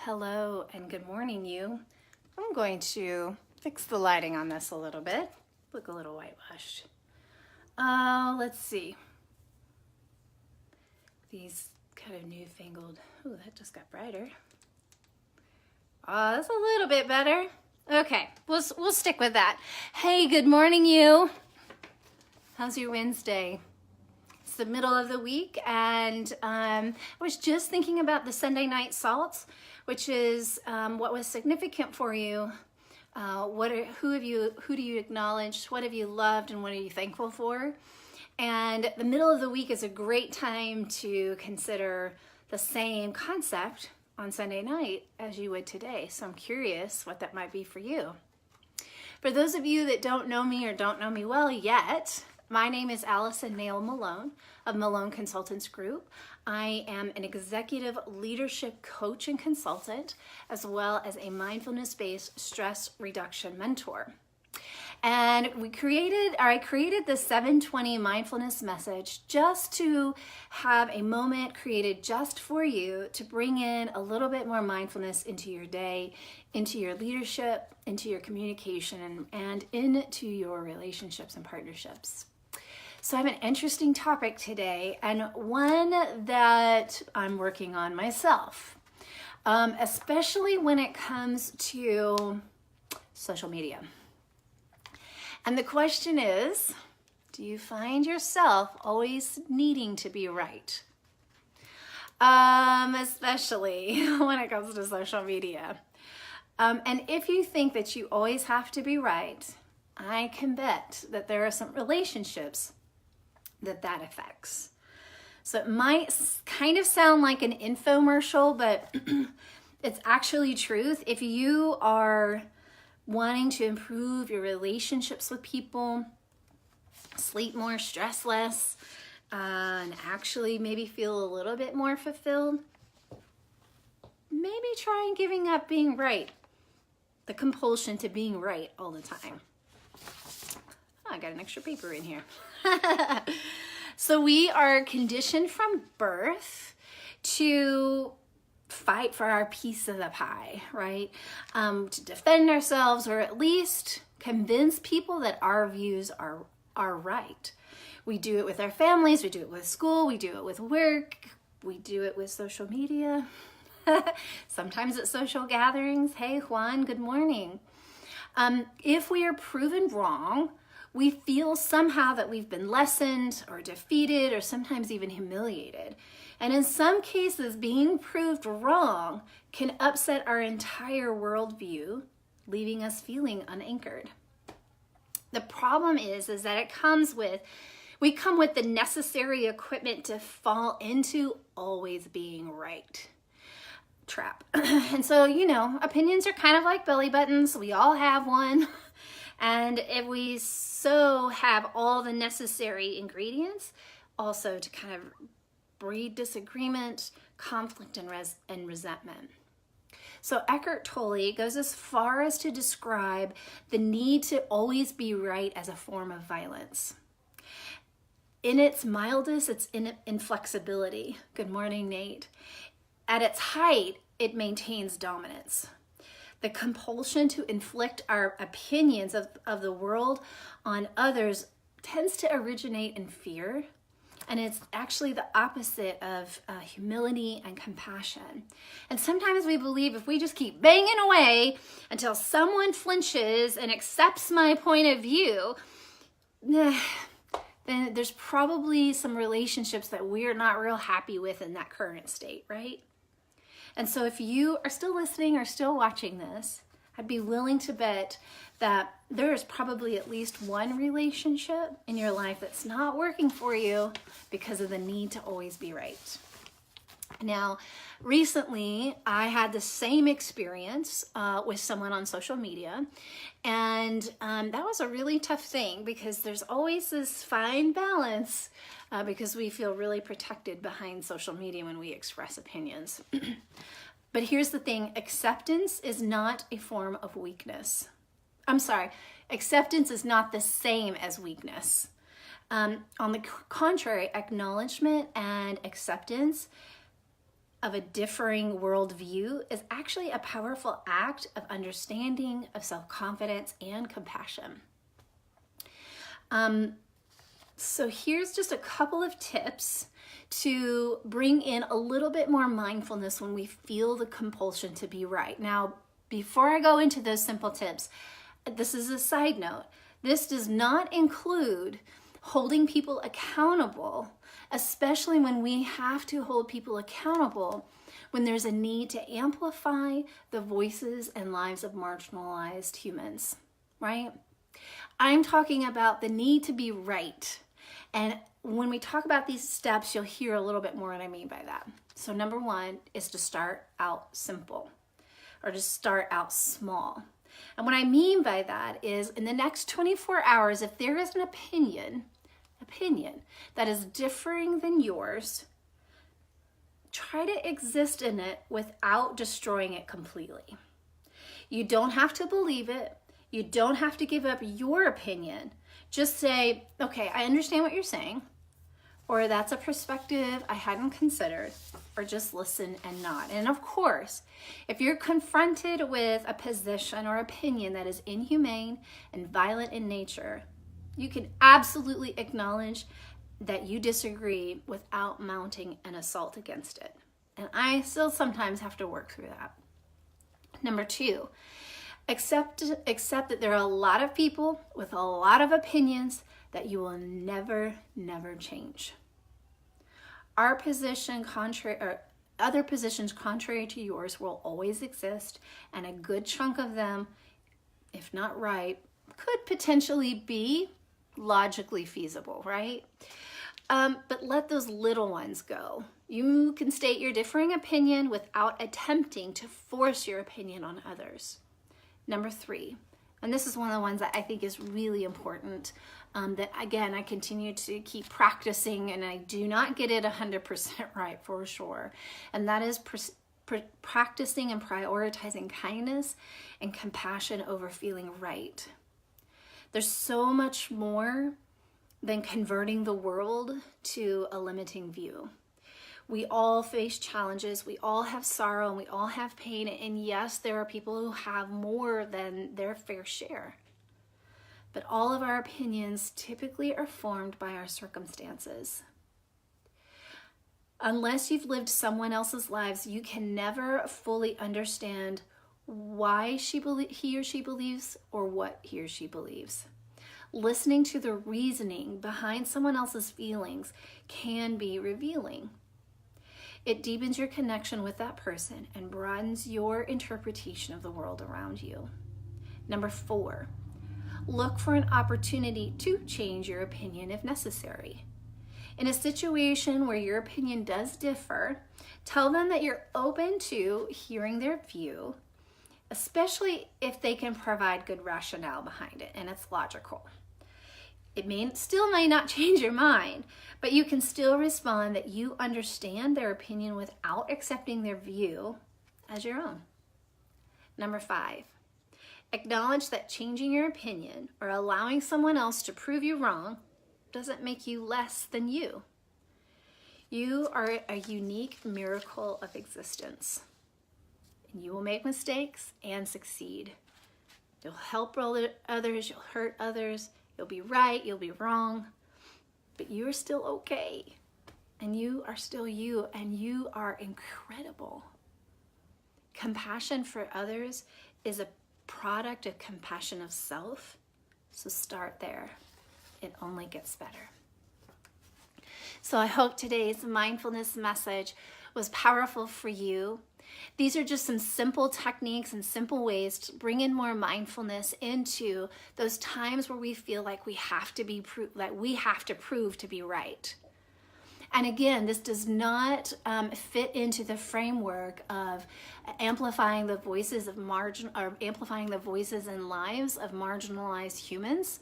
Hello and good morning, you. I'm going to fix the lighting on this a little bit. Look a little whitewashed. Let's see. These kind of newfangled, oh, that just got brighter. That's a little bit better. Okay, we'll stick with that. Hey, good morning, you. How's your Wednesday? It's the middle of the week, and I was just thinking about the Sunday night salts, which is what was significant for you. Who do you acknowledge? What have you loved, and what are you thankful for? And the middle of the week is a great time to consider the same concept on Sunday night as you would today. So I'm curious what that might be for you. For those of you that don't know me or don't know me well yet, my name is Allison Nail-Malone of Malone Consultants Group. I am an executive leadership coach and consultant, as well as a mindfulness-based stress reduction mentor. And I created the 720 mindfulness message just to have a moment created just for you to bring in a little bit more mindfulness into your day, into your leadership, into your communication, and into your relationships and partnerships. So I have an interesting topic today, and one that I'm working on myself, especially when it comes to social media. And the question is, do you find yourself always needing to be right? Especially when it comes to social media. And if you think that you always have to be right, I can bet that there are some relationships that affects. So it might kind of sound like an infomercial, but it's actually truth. If you are wanting to improve your relationships with people, sleep more, stress less, and actually maybe feel a little bit more fulfilled, maybe try giving up being right, the compulsion to being right all the time. Oh, I got an extra paper in here. So we are conditioned from birth to fight for our piece of the pie, right? To defend ourselves, or at least convince people that our views are right. We do it with our families, we do it with school, we do it with work, we do it with social media, sometimes at social gatherings. Hey, Juan, good morning. If we are proven wrong, we feel somehow that we've been lessened or defeated or sometimes even humiliated. And in some cases, being proved wrong can upset our entire worldview, leaving us feeling unanchored. The problem is that we come with the necessary equipment to fall into always being right trap. And so, opinions are kind of like belly buttons. We all have one. And if we so have all the necessary ingredients, also to kind of breed disagreement, conflict, and resentment. So Eckhart Tolle goes as far as to describe the need to always be right as a form of violence. In its mildest, it's inflexibility. Good morning, Nate. At its height, it maintains dominance. The compulsion to inflict our opinions of the world on others tends to originate in fear, and it's actually the opposite of humility and compassion. And sometimes we believe if we just keep banging away until someone flinches and accepts my point of view, then there's probably some relationships that we're not real happy with in that current state, right? And so if you are still listening or still watching this, I'd be willing to bet that there is probably at least one relationship in your life that's not working for you because of the need to always be right. Now, recently, I had the same experience with someone on social media, and that was a really tough thing because there's always this fine balance because we feel really protected behind social media when we express opinions. But here's the thing, acceptance is not a form of weakness. Acceptance is not the same as weakness. On the contrary, acknowledgement and acceptance of a differing worldview is actually a powerful act of understanding, of self-confidence, and compassion. So here's just a couple of tips to bring in a little bit more mindfulness when we feel the compulsion to be right. Now, before I go into those simple tips, this is a side note. This does not include holding people accountable, especially when we have to hold people accountable when there's a need to amplify the voices and lives of marginalized humans, right? I'm talking about the need to be right. And when we talk about these steps, you'll hear a little bit more what I mean by that. So number one is to start out simple, or to start out small. And what I mean by that is, in the next 24 hours, if there is an opinion that is differing than yours, try to exist in it without destroying it completely. You don't have to believe it. You don't have to give up your opinion. Just say, okay, I understand what you're saying, or that's a perspective I hadn't considered, or just listen and nod. And of course, if you're confronted with a position or opinion that is inhumane and violent in nature, you can absolutely acknowledge that you disagree without mounting an assault against it. And I still sometimes have to work through that. Number two, accept that there are a lot of people with a lot of opinions that you will never change. Our position other positions contrary to yours will always exist, and a good chunk of them, if not right, could potentially be logically feasible, right? But let those little ones go. You can state your differing opinion without attempting to force your opinion on others. Number three, and this is one of the ones that I think is really important, that again, I continue to keep practicing, and I do not get it 100% right for sure. And that is practicing and prioritizing kindness and compassion over feeling right. There's so much more than converting the world to a limiting view. We all face challenges, we all have sorrow, and we all have pain. And yes, there are people who have more than their fair share. But all of our opinions typically are formed by our circumstances. Unless you've lived someone else's lives, you can never fully understand why he or she believes, or what he or she believes. Listening to the reasoning behind someone else's feelings can be revealing. It deepens your connection with that person and broadens your interpretation of the world around you. Number four, look for an opportunity to change your opinion if necessary. In a situation where your opinion does differ, tell them that you're open to hearing their view, especially if they can provide good rationale behind it and it's logical. It still may not change your mind, but you can still respond that you understand their opinion without accepting their view as your own. Number five, acknowledge that changing your opinion or allowing someone else to prove you wrong doesn't make you less than you. You are a unique miracle of existence. And you will make mistakes and succeed. You'll help others, you'll hurt others, you'll be right, you'll be wrong, but you are still okay. And you are still you, and you are incredible. Compassion for others is a product of compassion of self, so start there. It only gets better. So I hope today's mindfulness message was powerful for you. These are just some simple techniques and simple ways to bring in more mindfulness into those times where we feel like we have to prove to be right. And again, this does not fit into the framework of amplifying the voices of amplifying the voices and lives of marginalized humans,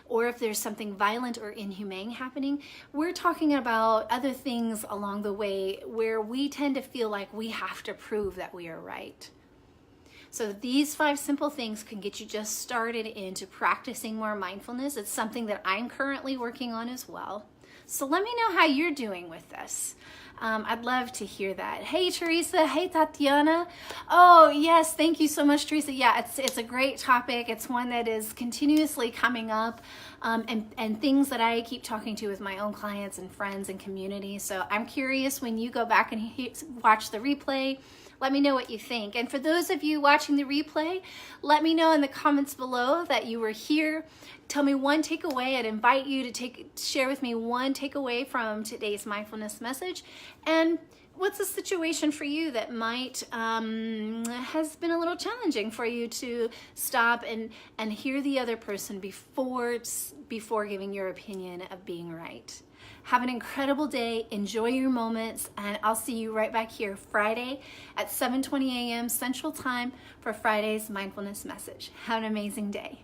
or if there's something violent or inhumane happening. We're talking about other things along the way where we tend to feel like we have to prove that we are right. So these 5 simple things can get you just started into practicing more mindfulness. It's something that I'm currently working on as well. So let me know how you're doing with this. I'd love to hear that. Hey, Teresa. Hey, Tatiana. Oh, yes. Thank you so much, Teresa. Yeah, it's a great topic. It's one that is continuously coming up, and things that I keep talking to with my own clients and friends and community. So I'm curious, when you go back and watch the replay, let me know what you think. And for those of you watching the replay, let me know in the comments below that you were here. Tell me one takeaway. I'd invite you to share with me one takeaway from today's mindfulness message. And what's a situation for you that might has been a little challenging for you to stop and hear the other person before giving your opinion of being right. Have an incredible day. Enjoy your moments, and I'll see you right back here Friday at 7:20 a.m. Central Time for Friday's mindfulness message. Have an amazing day.